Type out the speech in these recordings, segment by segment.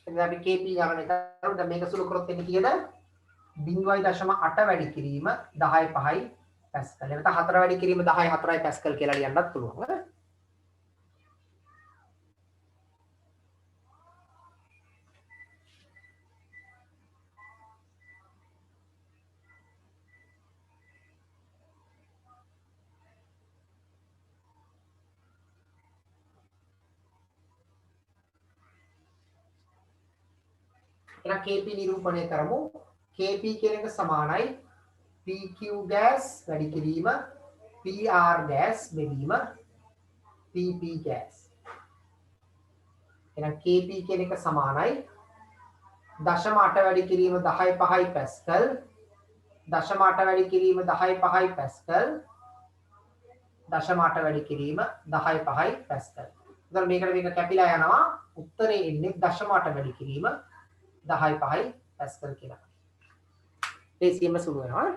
එතන අපි kp ගණනය කරමු. දැන් මේක සුළු කරොත් එන්නේ කීයද? 0.8 වැඩි කිරීම 10.5 පැස්කල්. එතන 4 වැඩි කිරීම 10.4 පැස්කල් කියලා ලියන්නත් පුළුවන්. එහෙනම් kp නිරූපණය කරමු. kp කියන එක සමානයි pq gas වැඩි කිරීම pr gas බෙදීම pp gas. එහෙනම් kp කියන එක සමානයි 0.8 වැඩි කිරීම 10.5 පැස්කල් 0.8 වැඩි කිරීම 10.5 පැස්කල් 0.8 වැඩි කිරීම 10.5 පැස්කල්. එතකොට මේක කැපිලා යනවා උත්තරේ එන්නේ 0.8 වැඩි කිරීම 10.5 පැස්කල් කියලා. ඒසියම සුළු වෙනවා.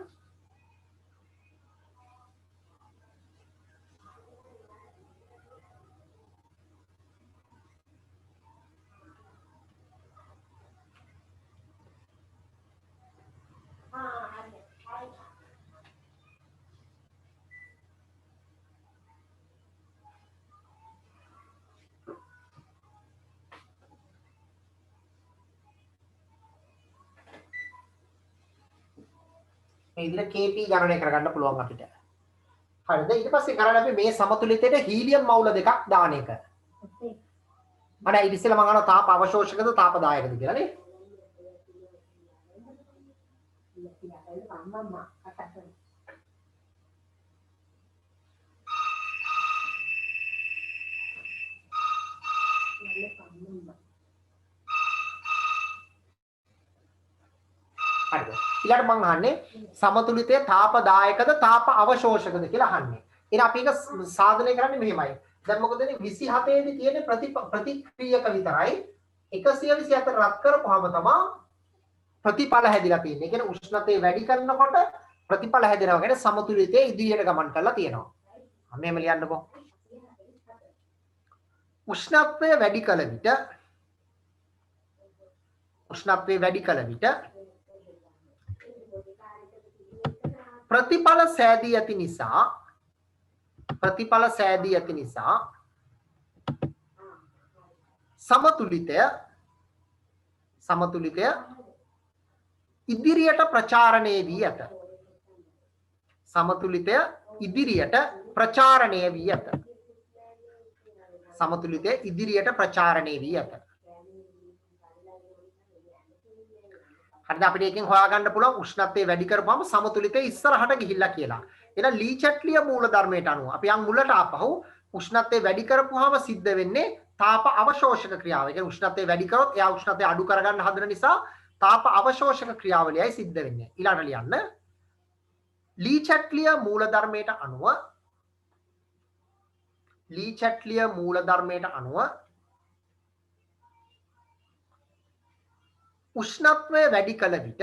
මේ විදිහට kp ගණනය කරගන්න පුළුවන් අපිට. හරිද? ඊට පස්සේ කරන්නේ අපි මේ සමතුලිතයට හීලියම් මවුල දෙකක් දාන එක. අනේ ඊට ඉස්සෙල්ලා මම අහනවා තාප අවශෝෂකද තාපදායකද කියලා නේ. හරිද? ඊළඟට මම අහන්නේ සමතුලිතයේ තාපදායකද තාප අවශෝෂකද කියලා අහන්නේ. එහෙනම් අපි ඒක සාධනය කරන්නේ මෙහෙමයි. දැන් මොකද වෙන්නේ 27 දී තියෙන ප්‍රතික්‍රියක විතරයි 124 රත් කරපුවාම තමයි ප්‍රතිඵල හැදිලා තියෙන්නේ. ඒ කියන්නේ උෂ්ණතය වැඩි කරනකොට ප්‍රතිඵල හැදෙනවා. කියන්නේ සමතුලිතයේ ඉදිරියට ගමන් කරලා තියෙනවා. මෙහෙම ලියන්නකෝ. උෂ්ණත්වය වැඩි කල විට ප්‍රතිඵල සෑදී ඇති නිසා සමතුලිතය ඉදිරියට ප්‍රචාරණය වී ඇත. සමතුලිතය ඉදිරියට ප්‍රචාරණය වී ඇත. හරිද? අපිට එකෙන් හොයාගන්න පුළුවන් උෂ්ණත්වය වැඩි කරපුවම සමතුලිතය ඉස්සරහට ගිහිල්ලා කියලා. එහෙනම් ලී චැට්ලිය මූල ධර්මයට අනුව අපි යන් මුලට ආපහු උෂ්ණත්වය වැඩි කරපුවාම සිද්ධ වෙන්නේ තාප අවශෝෂක ක්‍රියාව. ඒ කියන්නේ උෂ්ණත්වය වැඩි කරොත් එයා උෂ්ණත්වය අඩු කරගන්න හදන නිසා තාප අවශෝෂක ක්‍රියාවලියයි සිද්ධ වෙන්නේ. ඊළඟට ලියන්න. ලී චැට්ලිය මූල ධර්මයට අනුව උෂ්ණත්වය වැඩි කල විට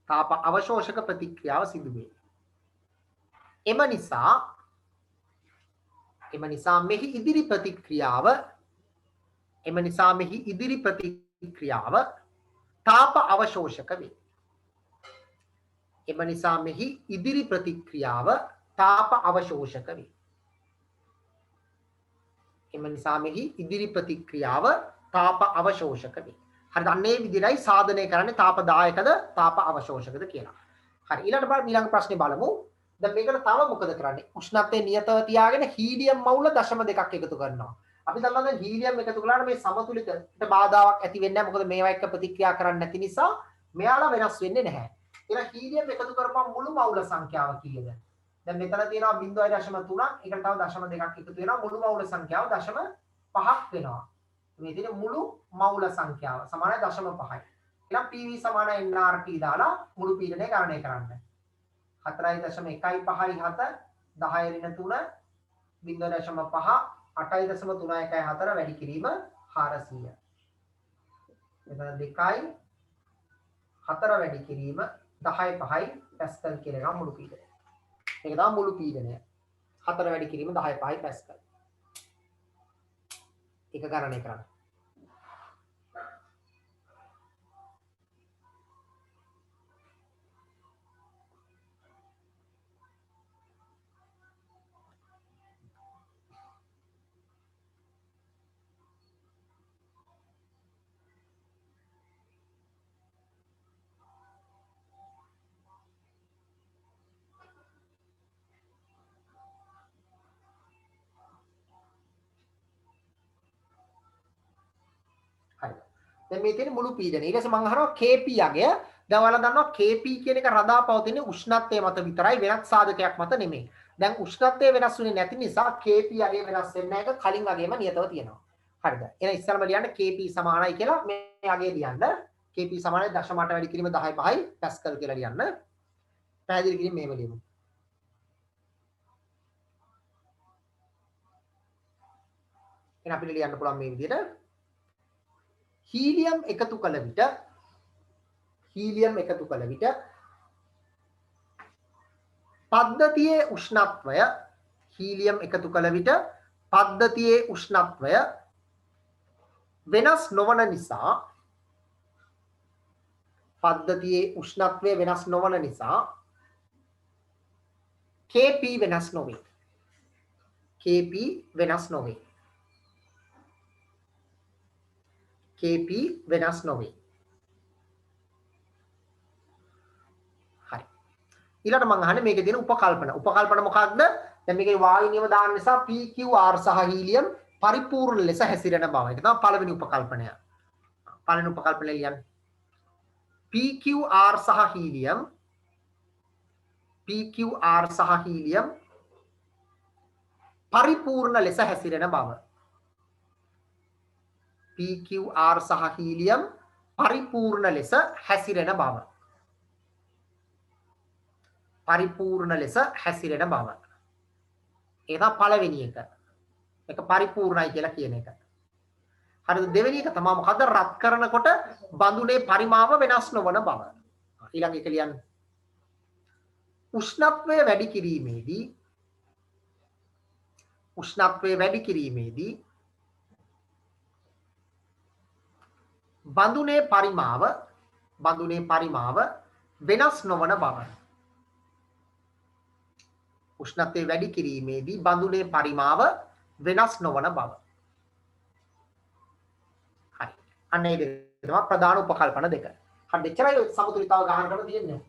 තාප අවශෝෂක ප්‍රතික්‍රියාව සිදුවේ. එම නිසා මෙහි ඉදිරි ප්‍රතික්‍රියාව තාප අවශෝෂක වේ. හරිද? අන්නේ විදිහයි සාධනය කරන්නේ තාපදායකද තාප අවශෝෂකද කියලා. හරි. ඊළඟ ප්‍රශ්නේ බලමු. දැන් මේකට තව මොකද කරන්නේ? උෂ්ණත්වය නියතව තියාගෙන හීලියම් මවුල 0.2ක් එකතු කරනවා. අපි දන්නවා දැන් හීලියම් එකතු කළාට මේ සමතුලිතයට බාධාවක් ඇති වෙන්නේ නැහැ. මොකද මේවා එක්ක ප්‍රතික්‍රියා කරන්නේ නැති නිසා මෙයාලා වෙනස් වෙන්නේ නැහැ. එහෙනම් හීලියම් එකතු කරපුවම මුළු මවුල සංඛ්‍යාව කීයද? දැන් මෙතන තියෙනවා 0.3ක්. ඒකට තව 0.2ක් එකතු වෙනවා. මුළු මවුල සංඛ්‍යාව 0.5ක් වෙනවා. මේ තියෙන මුළු මවුල සංඛ්‍යාව සමානයි 0.5යි. එහෙනම් PV සමාන nRT දාලා මුළු පීඩනය ගණනය කරන්න. 4.157 10 ඍණ 3 0.5 8.314 වැඩි කිරීම 400 එතන 2යි 4 වැඩි කිරීම 10යි 5යි පැස්කල් කියන එක මුළු පීඩනය. මේක තමයි මුළු පීඩනය. 4 වැඩි කිරීම 10යි 5යි පැස්කල්. ඒක ගණනය කරන්න. හරි. දැන් මේ තියෙන මුළු පීඩනය. ඊට පස්සේ මම අහනවා KP අගය. දැන් ඔයාලා දන්නවා KP කියන එක රඳා පවතින උෂ්ණත්වය මත විතරයි වෙනත් සාධකයක් මත නෙමෙයි. දැන් උෂ්ණත්වය වෙනස් වෙන්නේ නැති නිසා KP අගය වෙනස් වෙන්නේ නැහැ. ඒක කලින් අගයම නියතව තියෙනවා. හරිද? එහෙනම් ඉස්සරම ලියන්න KP සමානයි කියලා මේ අගය ලියන්න. KP සමානයි 0.8 වැඩි කිරීම 10යි 5යි පැස්කල් කියලා ලියන්න. පැහැදිලි කිරීම මේව ලියමු. එහෙනම් අපිට ලියන්න පුළුවන් මේ විදිහට හීලියම් එකතු කළ විට පද්ධතියේ උෂ්ණත්වය හීලියම් එකතු කළ විට පද්ධතියේ උෂ්ණත්වය වෙනස් නොවන නිසා KP වෙනස් නොවේ. KP වෙනස් නොවේ. KP වෙනස් නොවේ. හරි. ඊළඟට මම අහන්නේ මේකේ තියෙන උපකල්පන. උපකල්පන මොකක්ද? දැන් මේකේ වායු නියම දාන්න නිසා PQR සහ හීලියම් පරිපූර්ණ ලෙස හැසිරෙන බව. ඒක තමයි පළවෙනි උපකල්පනය. පළවෙනි උපකල්පනය ලියන්න. PQR සහ හීලියම් පරිපූර්ණ ලෙස හැසිරෙන බව. PQR සහ හීලියම් පරිපූර්ණ ලෙස හැසිරෙන බව. පරිපූර්ණ ලෙස හැසිරෙන බව. ඒක තමයි පළවෙනි එක. ඒක පරිපූර්ණයි කියලා කියන එක. හරිද? දෙවෙනි එක තමයි මොකද්ද? රත් කරනකොට බඳුනේ පරිමාව වෙනස් නොවන බව. ඊළඟ එක ලියන්න. උෂ්ණත්වය වැඩි කිරීමේදී බඳුනේ පරිමාව වෙනස් නොවන බව. උෂ්ණත්වය වැඩි කිරීමේදී බඳුනේ පරිමාව වෙනස් නොවන බව. හරි. අන්න ඒ දෙක තමයි ප්‍රධාන උපකල්පන දෙක. හරි දෙච්චරයි සමතුලිතතාව ගහන කරන තියෙන්නේ.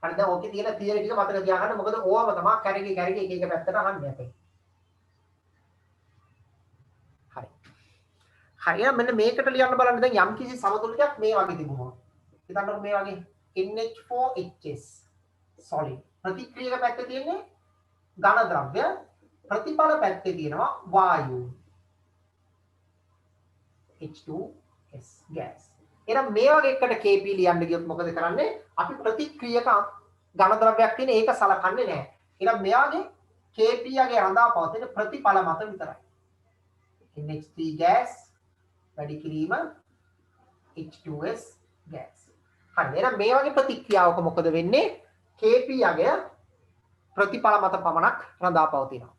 හරි දැන් ඔකේ තියෙන තියරි ටික මතක තියාගන්න. මොකද ඕවම තමයි කැරකි එක එක පැත්තට අහන්නේ අපේ. හරි. හරි මෙන්න මේකට ලියන්න බලන්න දැන් යම් කිසි සමතුලිතයක් මේ වගේ තිබුණා. හිතන්නකො මේ වගේ NH4HS solid. ප්‍රතික්‍රියක පැත්තේ තියෙන්නේ ඝන ද්‍රව්‍ය, ප්‍රතිඵල පැත්තේ තියෙනවා වායු H2S gas. එහෙනම් මේ වගේ එකට KP ලියන්න ගියොත් මොකද කරන්නේ? අපි ප්‍රතික්‍රියක ඝන ද්‍රව්‍යයක් තියෙන ඒක සලකන්නේ නැහැ. එහෙනම් මෙයාගේ KP යගේ රඳා පවතින ප්‍රතිඵල මත විතරයි. NH3 gas වැඩි කිරීම H2S gas. හරි එහෙනම් මේ වගේ ප්‍රතික්‍රියාවක මොකද වෙන්නේ? KP යගය ප්‍රතිඵල මත පමණක් රඳා පවතිනවා.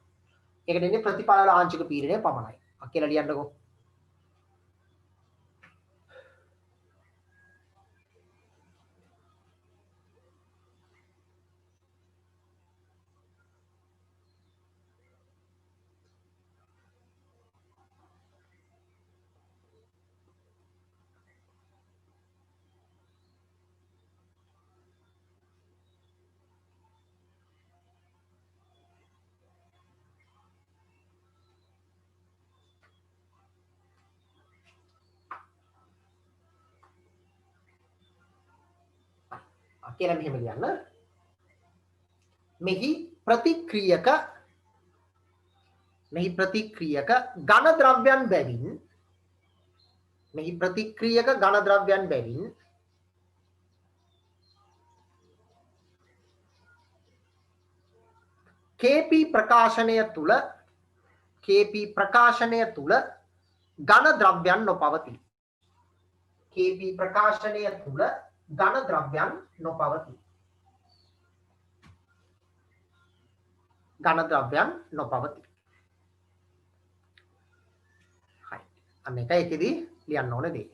ඒකට ඉන්නේ ප්‍රතිඵල වල ආංශික පීඩනය පමණයි. කියලා ලියන්නකෝ. කියලා මෙහෙම ලියන්න. මෙහි ප්‍රතික්‍රියක ඝන ද්‍රව්‍යයන් බැවින් KP ප්‍රකාශනය තුල ඝන ද්‍රව්‍යයන් නොපවති. KB ප්‍රකාශනය තුල ඝන ද්‍රව්‍යයන් නොපවති. ඝන ද්‍රව්‍යයන් නොපවති. හරි. අන්න ඒකෙදී ලියන්න ඕනේ දේ.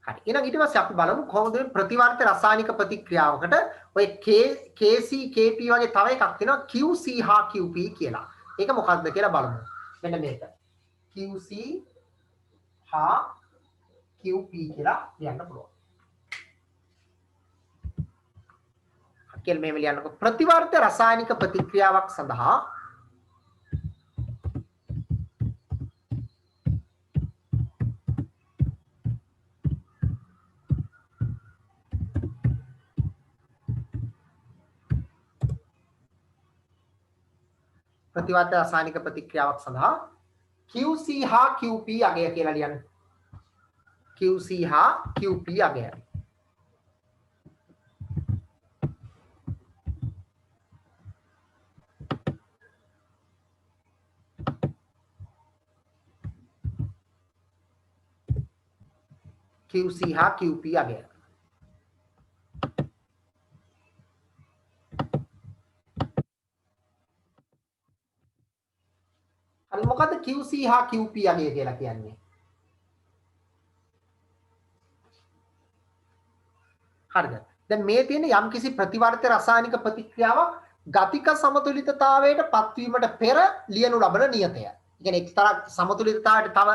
හරි. එහෙනම් ඊට පස්සේ අපි බලමු කොහොමද ප්‍රතිවර්ත රසායනික ප්‍රතික්‍රියාවකට ඔය KC KP වගේ තව එකක් තියෙනවා QC හා QP කියලා. ඒක මොකක්ද කියලා බලමු. මෙන්න මේක. QC හා QP කියලා ලියන්න පුළුවන්. කියලා මේ ලියන්නකො ප්‍රතිවර්ත රසායනික ප්‍රතික්‍රියාවක් සඳහා ප්‍රතිවර්ත රසායනික ප්‍රතික්‍රියාවක් සඳහා QC හා QP අගය කියලා ලියන්න. QC හා QP අගය. QC හා QP අගය. හරි මොකද්ද QC හා QP අගය කියලා කියන්නේ? හරිද? දැන් මේ තියෙන යම්කිසි ප්‍රතිවර්ත රසායනික ප්‍රතික්‍රියාවක් ගතික සමතුලිතතාවයට පත්වීමට පෙර ලියනු ලබන නියතය. ඒ කියන්නේ එක්තරා සමතුලිතතාවයට තව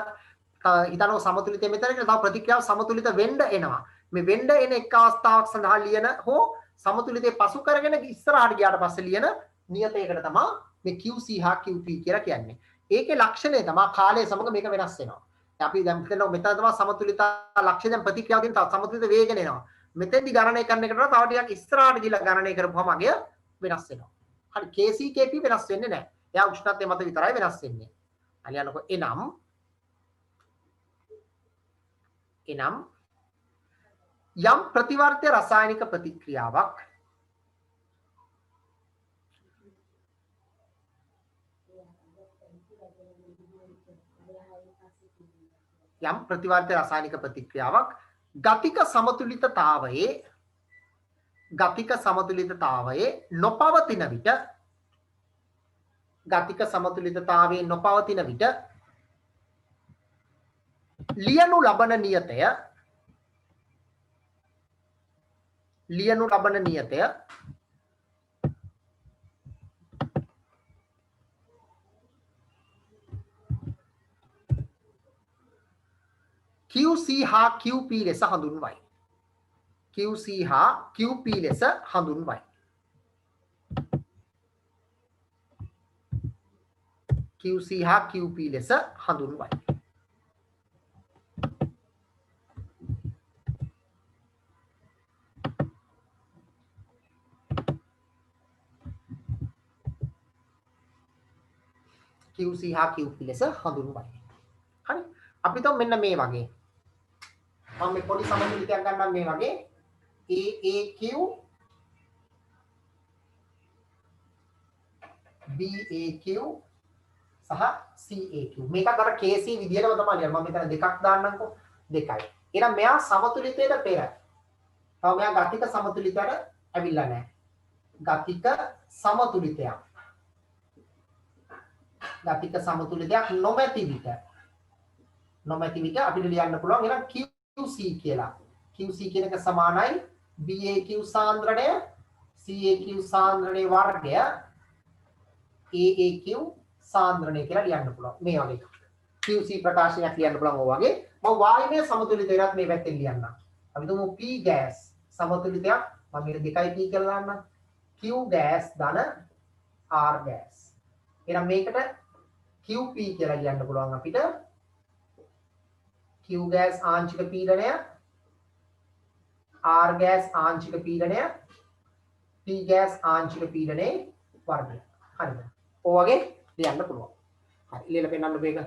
හිතනවා සමතුලිතය මෙතන කියලා තව ප්‍රතික්‍රියාව සමතුලිත වෙන්න එනවා. මේ වෙන්න එන එක් අවස්ථාවක් සඳහා ලියන හෝ සමතුලිතය පසු කරගෙන ඉස්සරහට ගියාට පස්සේ ලියන නියතයකට තමයි මේ QC හා QP කියලා කියන්නේ. ඒකේ ලක්ෂණය තමයි කාලය සමග මේක වෙනස් වෙනවා. අපි දැන් හිතනවා මෙතන තමයි සමතුලිත ලක්ෂණ දැන් ප්‍රතික්‍රියාව තියෙන තව සමතුලිත වේගන එනවා. මෙතෙන්දි ගණනය කරන එකට වඩා තව ටිකක් ඉස්සරහට ගිහලා ගණනය කරපුවම අගය වෙනස් වෙනවා. හරි KC KP වෙනස් වෙන්නේ නැහැ. එයා උෂ්ණත්වය මත විතරයි වෙනස් වෙන්නේ. හරි යනකො එනම් යම් ප්‍රතිවර්ත්‍ය රසායනික ප්‍රතික්‍රියාවක් ගතික සමතුලිතතාවයේ නොපවතින විට ලියනු ලබන නියතය QC හා QP ලෙස හඳුන්වයි. QC හා QP ලෙස හඳුන්වයි. QC හා QP ලෙස හඳුන්වයි. QC හා QP ලෙස හඳුන්වයි. හරි. අපි તો මෙන්න මේ වගේ. මම මේ පොඩි සමතුලිතයක් ගන්නම් මේ වගේ AAQ BAQ සහ CAQ. මේක අර KC විදියටම තමයි ලියන්නේ. මම මෙතන දෙකක් දාන්නම්කෝ. දෙකයි. එහෙනම් මෙයා සමතුලිතයට පෙර. තව මෙයා ගතික සමතුලිතයට ඇවිල්ලා නැහැ. ගතික සමතුලිතයක් නොමැති විට අපිට ලියන්න පුළුවන් එහෙනම් QC කියලා. QC කියන එක සමානයි BAQ සාන්ද්‍රණය CAQ සාන්ද්‍රණයේ වර්ගය AAQ සාන්ද්‍රණය කියලා ලියන්න පුළුවන්. මේ වගේ එකක්. QC ප්‍රකාශනයක් ලියන්න පුළුවන් ඔය වගේ. මම වායුමය සමතුලිතයත් මේ පැත්තෙන් ලියන්නම්. අපි තුමු P gas සමතුලිතයක් මම මේක 2P කියලා දාන්නම්. Q gas ධන R gas. එහෙනම් මේකට QP කියලා ලියන්න පුළුවන් අපිට. Q gas ආංශික පීඩනය R gas ආංශික පීඩනය P gas ආංශික පීඩනයේ වර්ගය. හරිද? ඔය වගේ ලියන්න පුළුවන්. හරි ලියලා පෙන්නන්න මේක.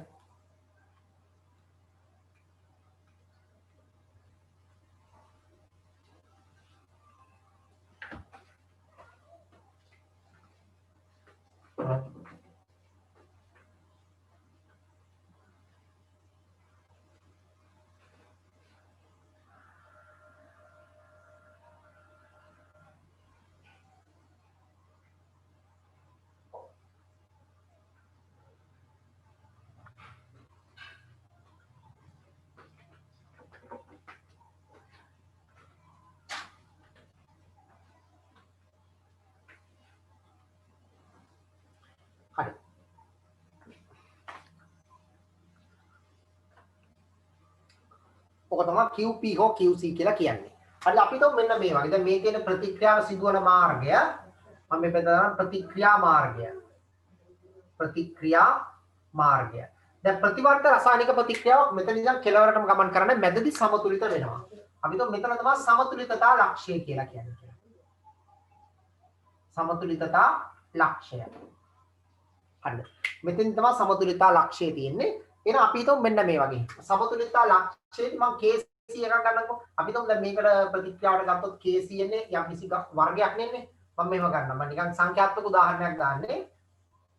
ඔක තමයි QP හෝ QC කියලා කියන්නේ. හරි අපි તો මෙන්න මේ වගේ. දැන් මේ තියෙන ප්‍රතික්‍රියාව සිදුවන මාර්ගය මම මේ පෙන්නන ප්‍රතික්‍රියා මාර්ගය. ප්‍රතික්‍රියා මාර්ගය. දැන් ප්‍රතිවර්ත රසායනික ප්‍රතික්‍රියාවක් මෙතන ඉඳන් කෙලවරටම ගමන් කරන්නේ මැදදී සමතුලිත වෙනවා. අපි તો මෙතන තමයි සමතුලිතතා ලක්ෂ්‍ය කියලා කියන්නේ. සමතුලිතතා ලක්ෂ්‍ය. හරිද? මෙතෙන් තමයි සමතුලිතතා ලක්ෂ්‍යය තියෙන්නේ. එහෙනම් අපි හිතමු මෙන්න මේ වගේ. සමතුලිතතා ලක්ෂ්‍යයට මම KC එකක් ගන්නකො. අපි හිතමු දැන් මේකට ප්‍රතික්‍රියාවට ගත්තොත් KC එන්නේ යම් කිසි වර්ගයක් නෙන්නේ. මම මේව ගන්නම්. මම නිකන් සංඛ්‍යාත්මක උදාහරණයක් ගන්නෙ.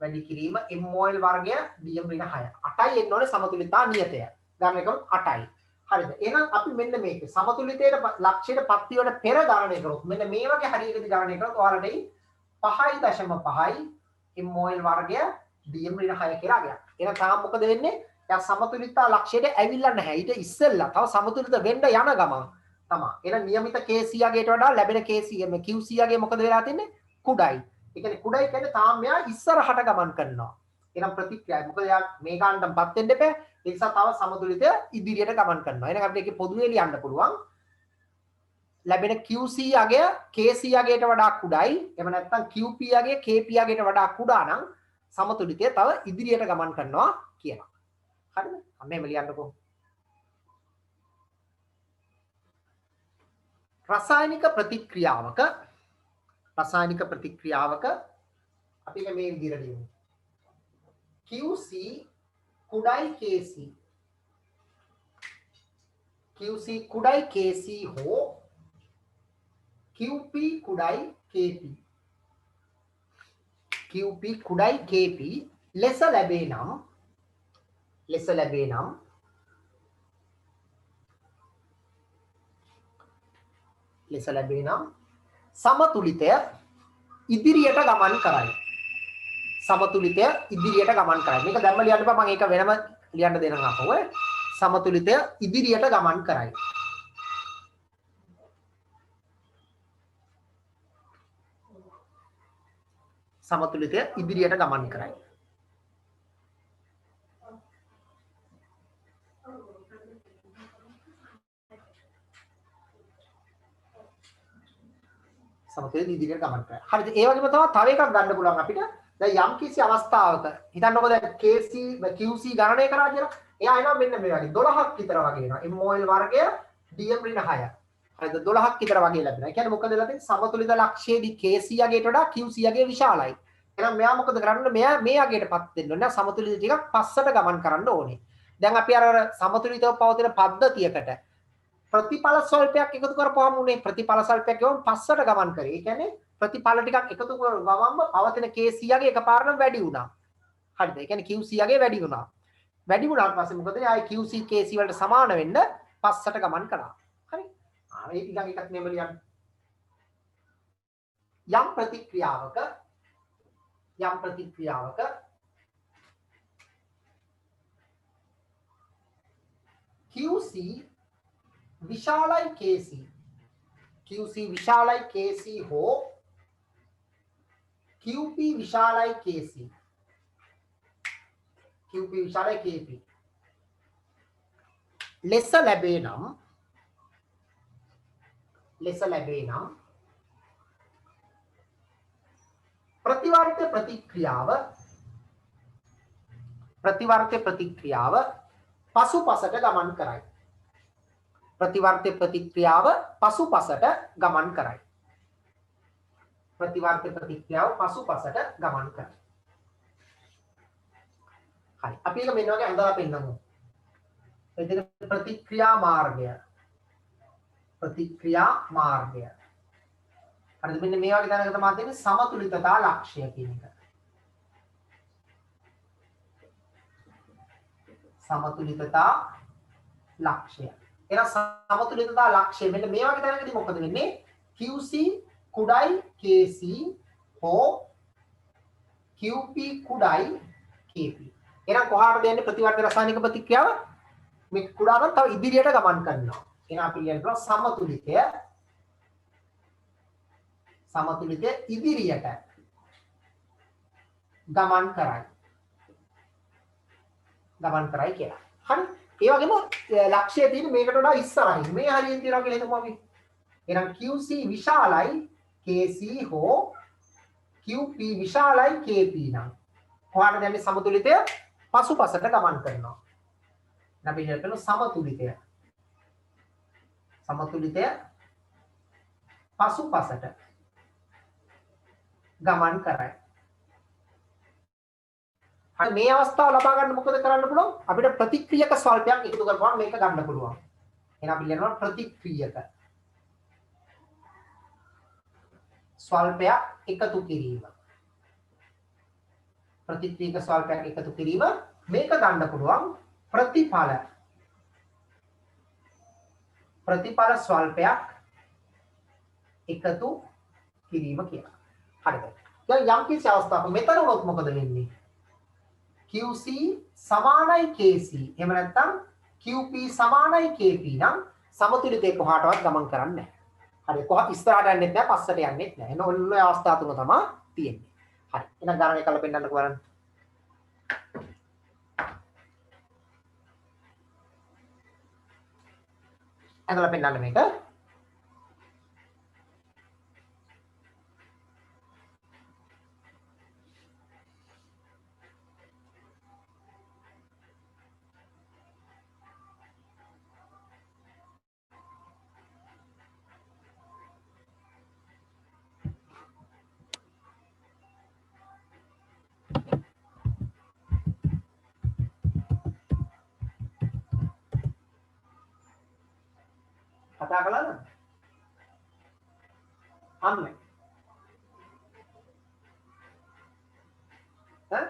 වැඩි කිරීම MOL වර්ගය DM-6. 8යි එන්න ඕනේ සමතුලිතතා නියතය. ගන්න එක 8යි. හරිද? එහෙනම් අපි මෙන්න මේක සමතුලිතයට ලක්ෂ්‍යයට පත් වීමට පෙර ගණනය කරොත් මෙන්න මේ වගේ හරියකදී ගණනය කරොත් ඔයාලට 5.5යි MOL වර්ගය DM-6 කියලා ගියා. එහෙනම් තාම මොකද වෙන්නේ? යා සමතුලිතතා ලක්ෂ්‍යයට ඇවිල්ලා නැහැ. ඊට ඉස්සෙල්ලා තව සමතුලිත වෙන්න යන ගමන් තමයි. එහෙනම් નિયમિત KC යගේට වඩා ලැබෙන KC මේ QC යගේ මොකද වෙලා තින්නේ? කුඩයි. ඒ කියන්නේ කුඩයි කියන්නේ තාම මෙයා ඉස්සරහට ගමන් කරනවා. එහෙනම් ප්‍රතික්‍රියාව මොකද යා මේ ගන්නටපත් වෙන්න එපා. ඒ නිසා තව සමතුලිතය ඉදිරියට ගමන් කරනවා. එහෙනම් අපිට ඒකේ පොදුවේ ලියන්න පුළුවන්. ලැබෙන QC යගය KC යගයට වඩා කුඩයි. එහෙම නැත්නම් QP යගය KP යගයට වඩා කුඩා නම් සමතුලිතය තව ඉදිරියට ගමන් කරනවා කියනවා. හරිද? මෙහෙම ලියන්නකෝ. රසායනික ප්‍රතික්‍රියාවක අපි මේ විදිහට ලියමු. QC කුඩයි KC. QC කුඩයි KC හෝ QP කුඩයි KP. QP කුඩයි KP ලෙස ලැබේ නම් සමතුලිතය ඉදිරියට ගමන් කරයි. මේක දැම්ම ලියන්න බෑ මම ඒක වෙනම ලියන්න දෙනවා අපෝ. සමතුලිතය ඉදිරියට ගමන් කරයි. සමතුලිතය ඉදිරියට ගමන් කරයි. සමතුලිතය ඉදිරියට ගමන් කරයි. හරිද? ඒ වගේම තමයි තව එකක් ගන්න පුළුවන් අපිට. දැන් යම් කිසි අවස්ථාවක හිතන්නකො දැන් KC QC ගණනය කරා කියලා. එයා එනවා මෙන්න මේ වගේ 12ක් විතර වගේ එනවා. MOL වර්ගය DM-6. හරිද? 12ක් විතර වගේ ලැබෙනවා. ඒ කියන්නේ මොකද වෙලා තියෙන්නේ? සමතුලිත ලක්ෂ්‍යයේදී KC යගයට වඩා QC යගේ විශාලයි. එහෙනම් මෙයා මොකද කරන්නේ? මෙයා මේ යගයටපත් වෙන්න ඕනේ. සමතුලිත ටිකක් පස්සට ගමන් කරන්න ඕනේ. දැන් අපි අර සමතුලිතව පවතින පද්ධතියකට ප්‍රතිඵල ස්වල්පයක් එකතු කරපුවාම උනේ ප්‍රතිඵල ස්වල්පයක් ගමන් පස්සට ගමන් කරේ. ඒ කියන්නේ ප්‍රතිඵල ටිකක් එකතු කරන ගමන්ම පවතින KC යගේ එකපාරටම වැඩි වුණා. හරිද? ඒ කියන්නේ QC යගේ වැඩි වුණා. වැඩි වුණාට පස්සේ මොකද වෙන්නේ? ආයි QC KC වලට සමාන වෙන්න පස්සට ගමන් කරා. හරි? මේ ටිකක් එකක් මෙහෙම ලියන්න. යම් ප්‍රතික්‍රියාවක QC විශාලයි KC හෝ QP විශාලයි KP ලෙස ලැබේ නම් ප්‍රතිවර්ත ප්‍රතික්‍රියාව පසුපසට ගමන් කරයි. ප්‍රතිවර්ත ප්‍රතික්‍රියාව පසුපසට ගමන් කරයි. හරි. අපි එක මෙන්න වගේ අඳලා පෙන්නමු. එතන ප්‍රතික්‍රියා මාර්ගය. හරිද? මෙන්න මේ වගේ දැනගත තමයි තියෙන්නේ සමතුලිතතා ලක්ෂ්‍ය කියන එක. සමතුලිතතා ලක්ෂ්‍ය. එහෙනම් සමතුලිතතා ලක්ෂ්‍ය මෙන්න මේ වගේ දැනගදී මොකද වෙන්නේ? QC කුඩයි KC හෝ QP කුඩයි KP. එහෙනම් කොහාටද යන්නේ ප්‍රතිවර්ත රසායනික ප්‍රතික්‍රියාව? මේ කුඩා නම් තව ඉදිරියට ගමන් කරනවා. එහෙනම් අපි කියනවා සමතුලිතය ඉදිරියට ගමන් කරයි කියලා. හරි? ඒ වගේම ලක්ෂ්‍යය තියෙන මේකට වඩා ඉස්සරහින් මේ හරියෙන් තියනවා කියලා හිතමු අපි. එහෙනම් QC විශාලයි KC හෝ QP විශාලයි KP නම් කොහාටද යන්නේ සමතුලිතය පසුපසට ගමන් කරනවා. අපි හිතමු සමතුලිතය. සමතුලිතය පසුපසට ගමන් කරයි. හරි මේ අවස්ථාව ලබා ගන්න මොකද කරන්න පුළුවන්? අපිට ප්‍රතික්‍රියක ස්වල්පයක් එකතු කරපුවාම මේක ගන්න පුළුවන්. එහෙනම් අපි ලියනවා ප්‍රතික්‍රියක ස්වල්පයක් එකතු කිරීම. ප්‍රතික්‍රියක ස්වල්පයක් එකතු කිරීම මේක ගන්න පුළුවන් ප්‍රතිඵල ස්වල්පයක් එකතු කිරීම කියලා. හරිද? දැන් යම් කිසි අවස්ථාවක මෙතන උනොත් මොකද වෙන්නේ? QC සමානයි KC. එහෙම නැත්නම් QP සමානයි KP නම් සමතුලිතේ කොහාටවත් ගමන් කරන්නේ නැහැ. හරි කොහොම ඉස්සරහට යන්නෙත් නැහැ පස්සට යන්නෙත් නැහැ. එන ඔන්න ඔය අවස්ථා තුන තමයි තියෙන්නේ. හරි. එහෙනම් ගණනය කරලා පෙන්නන්නකෝ බලන්න. ඇදලා පෙන්නන්න මේක. කතා කළාද? අන්න. ඈ?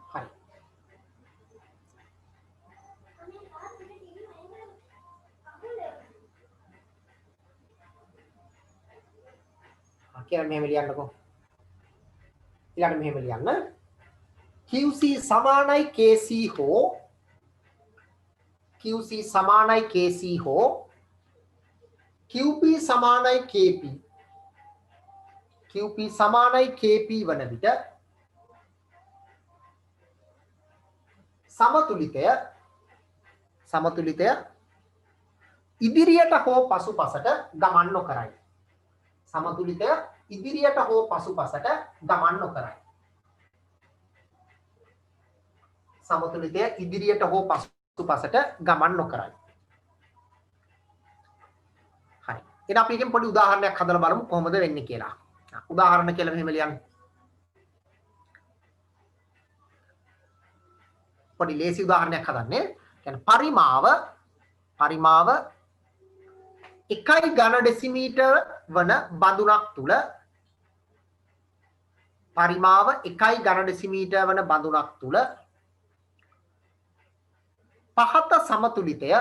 හරි. කියලා මෙහෙම ලියන්නකෝ. ඊළඟට මෙහෙම ලියන්න. QC සමානයි KC හෝ QC සමානයි KC හෝ QP සමානයි KP. QP සමානයි KP වන විට සමතුලිතය ඉදිරියට හෝ පසුපසට ගමන් නොකරයි. සමතුලිතය ඉදිරියට හෝ පසුපසට ගමන් නොකරයි. සමතුලිතය ඉදිරියට හෝ පසුපසට ගමන් නොකරයි. හරි. එහෙනම් අපි එකෙන් පොඩි උදාහරණයක් හදලා බලමු කොහොමද වෙන්නේ කියලා. උදාහරණ කියලා මෙහෙම ලියන්න. පොඩි ලේසි උදාහරණයක් හදන්නේ. කියන්නේ පරිමාව 1 ඝන ඩෙසිමීටර් වන බඳුනක් තුල පරිමාව 1 ඝන ඩෙසිමීටර් වන බඳුනක් තුල පහත සමතුලිතය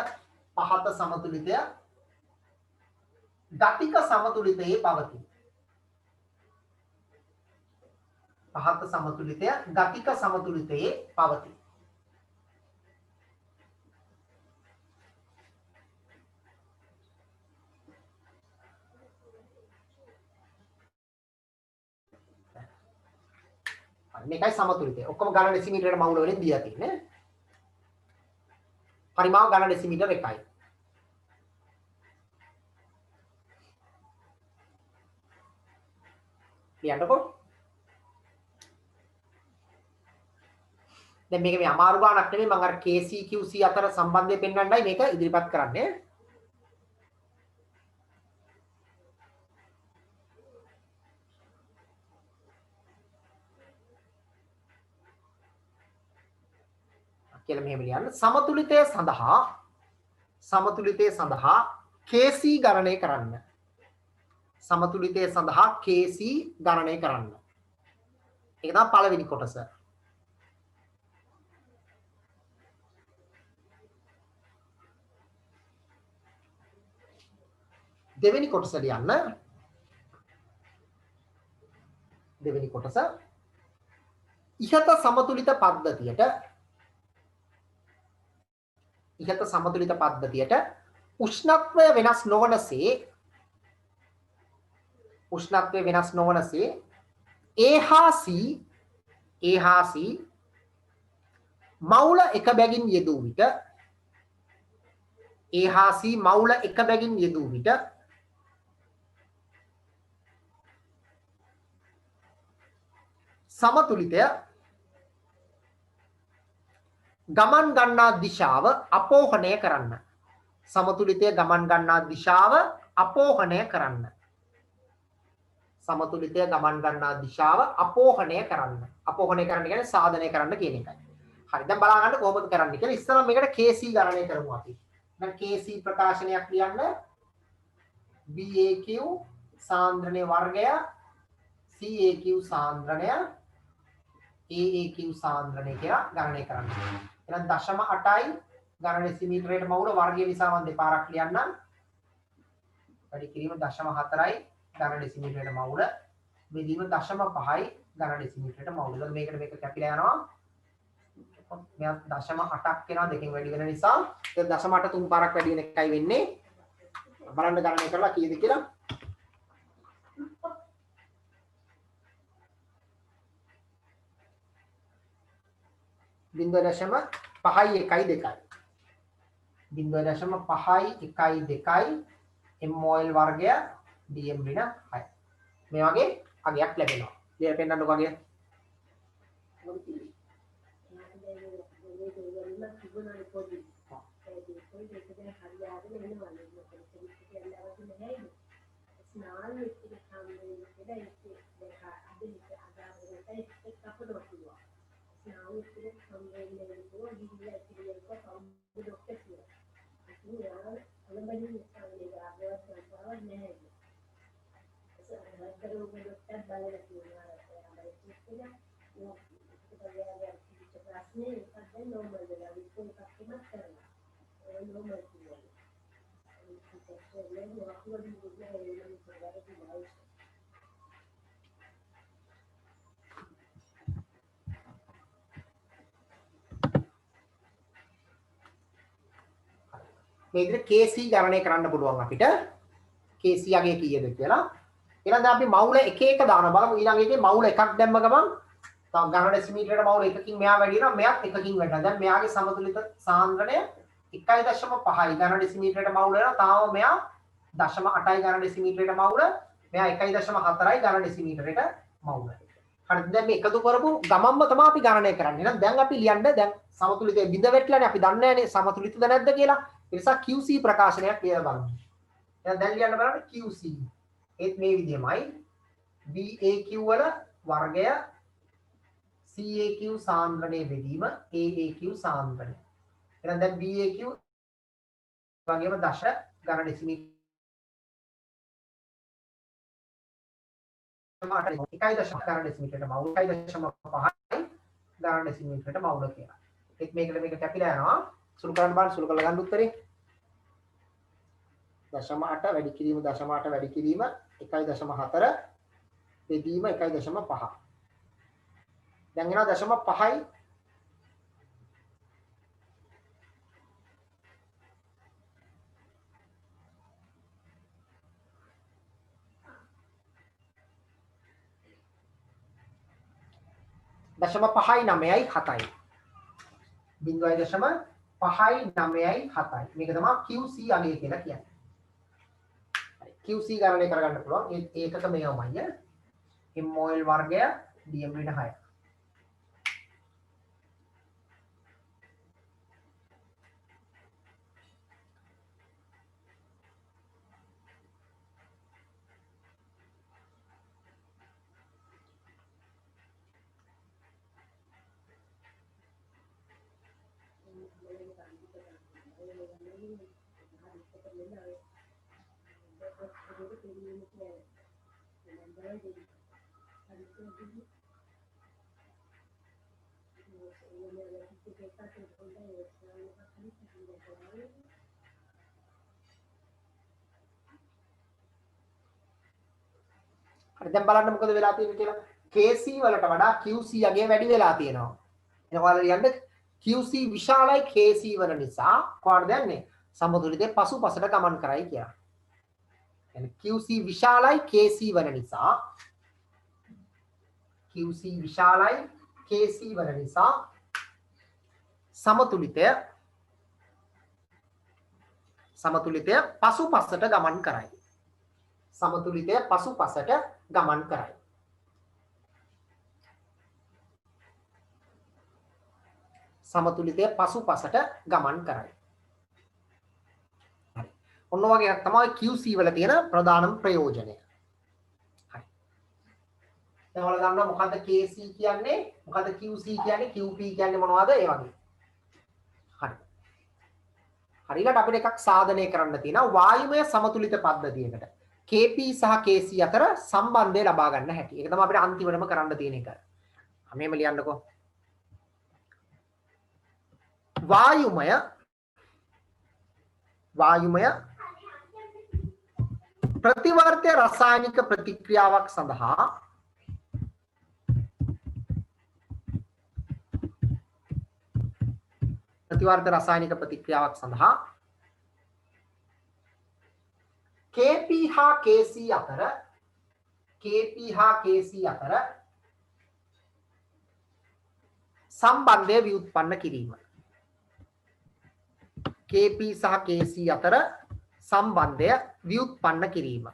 ගතික සමතුලිතයේ පවතී. පහත සමතුලිතය ගතික සමතුලිතයේ පවතී. මේකයි සමතුලිතය. ඔක්කොම ඝන ඩෙසිමීටරයට මවුල වලින් දීලා තියෙන්නේ. පරිමාව ඝන ඩෙසිමීටර 1යි. ලියන්නකෝ. දැන් මේක මේ අමාරු ගානක් නෙමෙයි මම අර KC QC අතර සම්බන්ධය පෙන්වන්නයි මේක ඉදිරිපත් කරන්නේ. කියලා මෙහෙම ලියන්න. සමතුලිතය සඳහා Kc ගණනය කරන්න. සමතුලිතය සඳහා Kc ගණනය කරන්න. ඒක තමයි පළවෙනි කොටස. දෙවෙනි කොටස ලියන්න. දෙවෙනි කොටස ඉහත සමතුලිත පද්ධතියට උෂ්ණත්වය වෙනස් නොවනසේ A හා C මවුල එක බැගින් යෙදූ විට සමතුලිතය ගමන් ගන්නා දිශාව අපෝහණය කරන්න. සමතුලිතය ගමන් ගන්නා දිශාව අපෝහණය කරන්න. සමතුලිතය ගමන් ගන්නා දිශාව අපෝහණය කරන්න. අපෝහණය කරන්න කියන්නේ සාධනය කරන්න කියන එකයි. හරි. දැන් බලන්න ගන්න කොහොමද කරන්නේ කියලා. ඉස්සෙල්ලා මේකට Kc ගණනය කරමු අපි. දැන් Kc ප්‍රකාශනයක් ලියන්න. BAQ සාන්ද්‍රණය වර්ගය CAQ සාන්ද්‍රණය AAQ සාන්ද්‍රණය කියලා ගණනය කරන්න. එහෙනම් 0.8යි ඝන ඩෙසිමීටරයට මවුල වර්ගය නිසා මම දෙපාරක් ලියන්නම්. වැඩි කිරීම 0.4යි ඝන ඩෙසිමීටරයට මවුල. බෙදීම 0.5යි ඝන ඩෙසිමීටරයට මවුල. එතකොට මේක කැපිලා යනවා. මෙයා 0.8ක් වෙනවා දෙකෙන් වැඩි වෙන නිසා. ඒක 0.8 තුන් පාරක් වැඩි වෙන එකයි වෙන්නේ. බලන්න ගණනය කරලා කීයද කියලා. 0.512 mol වර්ගය dm ඍණ 6. මේ වගේ අගයක් ලැබෙනවා. ලියලා පෙන්නන්නකො අගය. මේ විදිහට KC ගණනය කරන්න පුළුවන් අපිට. KC අගය කීයද කියලා. ඊළඟ දැන් අපි මවුල එක එක දානවා. බලමු ඊළඟ එකේ මවුල එකක් දැම්ම ගමන් තව ඝන ඩෙසිමීටරයට මවුල එකකින් මෙහා වැඩි වෙනවා. මෙයාත් එකකින් වැඩි වෙනවා. දැන් මෙයාගේ සමතුලිත සාන්ද්‍රණය 1.5යි ඝන ඩෙසිමීටරයට මවුල වෙනවා. තාම මෙයා 0.8යි ඝන ඩෙසිමීටරයට මවුල. මෙයා 1.4යි ඝන ඩෙසිමීටරයට මවුල. හරි දැන් මේ එකතු කරපු ගමම්ම තමයි අපි ගණනය කරන්නේ. එහෙනම් දැන් අපි ලියන්න දැන් සමතුලිතය බිඳ වැටලානේ අපි දන්නේ නැහැනේ සමතුලිතද නැද්ද කියලා. ඒ නිසා QC ප්‍රකාශනයක් ලියලා බලමු. එහෙනම් දැන් ලියන්න බලන්න QC. ඒත් මේ විදිහමයි BAQ වල වර්ගය CAQ සාන්ද්‍රණයේ බෙදීම AAQ සාන්ද්‍රණය. එහෙනම් දැන් BAQ වගේම දශ ඝන ඩෙසිමීටර 1.5 ඝන ඩෙසිමීටරට මවුල 1.5යි ඝන ඩෙසිමීටරට මවුල කියලා. ඒත් මේක කැපිලා යනවා. සුළු කරන්න බලන්න සුළු කරලා ගන්න උත්තරේ 0.8 වැඩි කිරීම 0.8 වැඩි කිරීම 1.4 බෙදීම 1.5 දැන් එනවා 0.5යි 0.5යි 9යි 7යි 0.5යි 9යි 7යි මේක තමයි QC අගය කියලා කියන්නේ. QC ගණනය කරගන්න පුළුවන් ඒකක මේවමයි mol වර්ගය dm ඍණ 6. හරි දැන් බලන්න මොකද වෙලා තියෙන්නේ කියලා. KC වලට වඩා QC යගේ වැඩි වෙලා තියෙනවා. එහෙනම් ඔයාලා ලියන්න QC විශාලයි KC වන නිසා කොහොමද යන්නේ? සමතුලිතේ පසුපසට ගමන් කරයි කියලා. يعني QC විශාලයි KC වන නිසා QC විශාලයි KC වන නිසා සමතුලිතය පසුපසට ගමන් කරයි. සමතුලිතය පසුපසට ගමන් කරයි. සමතුලිතය පසුපසට ගමන් කරයි. හරි. ඔන්න වගේ එකක් තමයි QC වල තියෙන ප්‍රධානම ප්‍රයෝජනය. හරි. දැන් ඔයාලා දන්නවා මොකද්ද KC කියන්නේ? මොකද්ද QC කියන්නේ? QP කියන්නේ මොනවද? ඒ වගේ. හරි. හරියට අපිට එකක් සාධනය කරන්න තියෙනවා වායුමය සමතුලිත පද්ධතියකට. KP සහ KC අතර සම්බන්ධය ලබා ගන්න හැටි. ඒක තමයි අපිට අන්තිමටම කරන්න තියෙන එක. මේම ලියන්නකෝ. වායුමය ප්‍රතිවර්ත්‍ය රසායනික ප්‍රතික්‍රියාවක් සඳහා KP හා KC අතර සම්බන්ධය ව්‍යුත්පන්න කිරීම. KP සහ KC අතර සම්බන්ධය ව්‍යුත්පන්න කිරීම.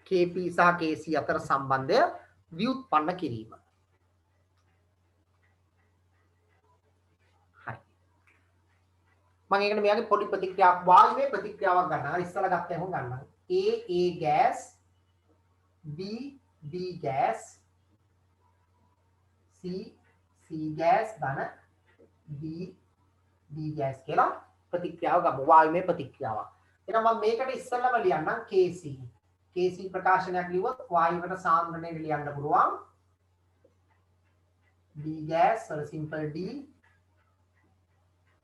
KP සහ KC අතර සම්බන්ධය ව්‍යුත්පන්න කිරීම. හරි. මම ඒකට මෙයාගේ පොඩි ප්‍රතික්‍රියාවක් වායුවේ ප්‍රතික්‍රියාවක් ගන්නවා. ඉස්සලා ගත්තේ කොහොම ගන්නවා? A gas B gas C gas ධන D gas කියලා ප්‍රතික්‍රියාව ගමු. වායුමය ප්‍රතික්‍රියාවක්. එහෙනම් මම මේකට ඉස්සෙල්ලාම ලියන්නම් KC. KC ප්‍රකාශනයක් ලියුවොත් වායුවට සාන්ද්‍රණය ලියන්න පුළුවන්. D gas වල simple D,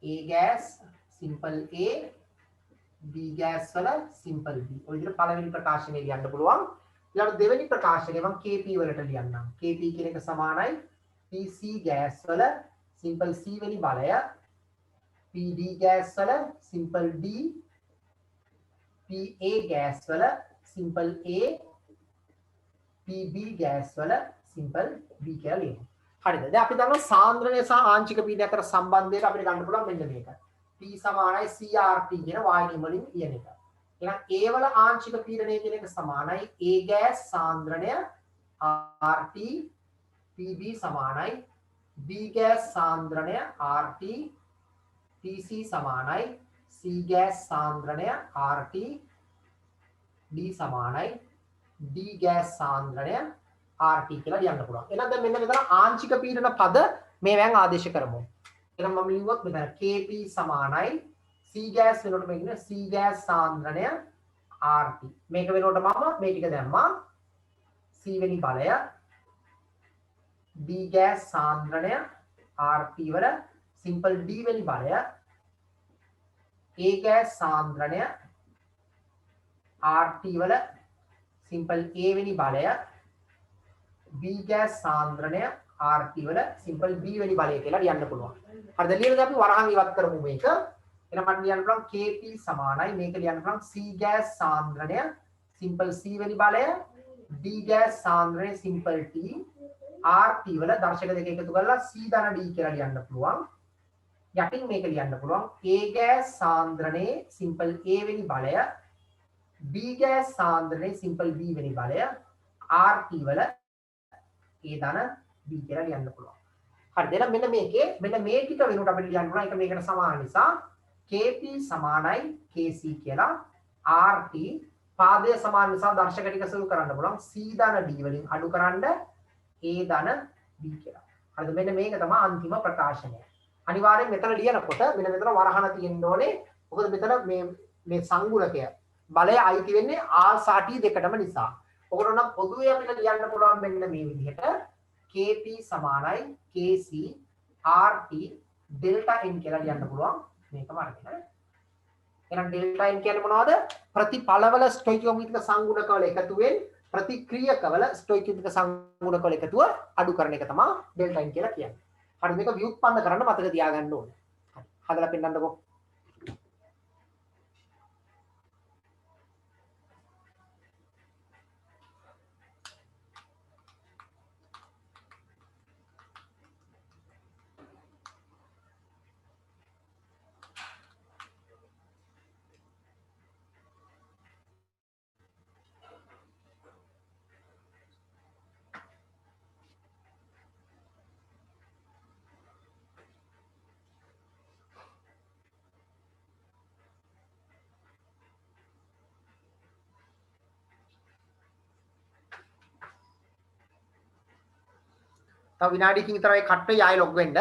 A gas simple A, B gas වල simple B. ඔය විදිහට පළවෙනි ප්‍රකාශනය ලියන්න පුළුවන්. ඊළඟ දෙවෙනි ප්‍රකාශනය මම KP වලට ලියන්නම්. KP කියන එක සමානයි PC gas වල simple C වෙනි බලය, PD gas වල simple D, PA gas වල simple A, PB gas වල simple B කියලා ලියමු. හරිද? දැන් අපි දන්නවා සාන්ද්‍රණය සහ ආංශික පීඩනය අතර සම්බන්ධයට අපිට ගන්න පුළුවන් මෙන්න මේක. P සමානයි CRT කියන වායු වලින් කියන එක. එහෙනම් A වල ආංශික පීඩනය කියන එක සමානයි A gas සාන්ද්‍රණය RT, PB සමානයි B gas සාන්ද්‍රණය RT, PC සමානයි C gas සාන්ද්‍රණය RT, D සමානයි D gas සාන්ද්‍රණය RT කියලා ලියන්න පුළුවන්. එහෙනම් දැන් මෙන්න මෙතන ආංශික පීඩන පද මේවෙන් ආදේශ කරමු. එහෙනම් මම ලියුවොත් මෙතන KP සමානයි C gas වෙනකොට මේක නේ C gas සාන්ද්‍රණය RT. මේක වෙනකොට මම මේ ටික දැම්මා. C වෙනි බලය D gas සාන්ද්‍රණය RT වල simple D වෙනි බලය A gas සාන්ද්‍රණය RT වල simple A වෙනි බලය B gas සාන්ද්‍රණය RT වල simple B වෙනි බලය කියලා ලියන්න පුළුවන්. හරිද? ලියලා අපි වරහන් ඉවත් කරමු මේක. එහෙනම් මට ලියන්න පුළුවන් KP සමානයි මේක ලියන්න පුළුවන් C gas සාන්ද්‍රණය simple C වෙනි බලය D gas සාන්ද්‍රණය simple T RT වල දර්ශක දෙක එකතු කරලා C ධන D කියලා ලියන්න පුළුවන්. යටින් මේක ලියන්න පුළුවන් A gas සාන්ද්‍රණයේ simple A වෙනි බලය B gas සාන්ද්‍රණයේ simple B වෙනි බලය RT වල A ධන B කියලා ලියන්න පුළුවන්. හරිද? එහෙනම් මෙන්න මේකේ මෙන්න මේ ටික වෙනුවට අපිට ලියන්න පුළුවන් ඒක මේකට සමාන නිසා KP සමානයි KC කියලා RT පාදයේ සමාන නිසා දර්ශක ටික සුළු කරන්න පුළුවන් c ධන d වලින් අඩු කරන්න a ධන b කියලා. හරිද? මෙන්න මේක තමයි අන්තිම ප්‍රකාශනය. අනිවාර්යෙන් මෙතන ලියනකොට මෙන්න මෙතන වරහන තියෙන්න ඕනේ. මොකද මෙතන මේ සංගුණකය බලය අයිති වෙන්නේ r සහ t දෙකටම නිසා. ඔකට නම් පොදුවේ අපිට ලියන්න පුළුවන් මෙන්න මේ විදිහට kp සමානයි kc rt delta n කියලා ලියන්න පුළුවන් මේකම අරගෙන. එහෙනම් delta n කියන්නේ මොනවද? ප්‍රතිඵලවල ස්ටොයිකියෝමීට්‍රික සංගුණකවල එකතුවෙන් ප්‍රතික්‍රියකවල ස්ටොයිකියෝමීට්‍රික සංගුණකවල එකතුව අඩු කරන එක තමයි delta n කියලා කියන්නේ. හරි මේක ව්‍යුත්පන්න කරන්න මතක තියාගන්න ඕනේ. හරි. හදලා පෙන්නන්නකෝ. තව විනාඩියකින් විතරයි කට්ටේ ආයෙ ලොග් වෙන්න.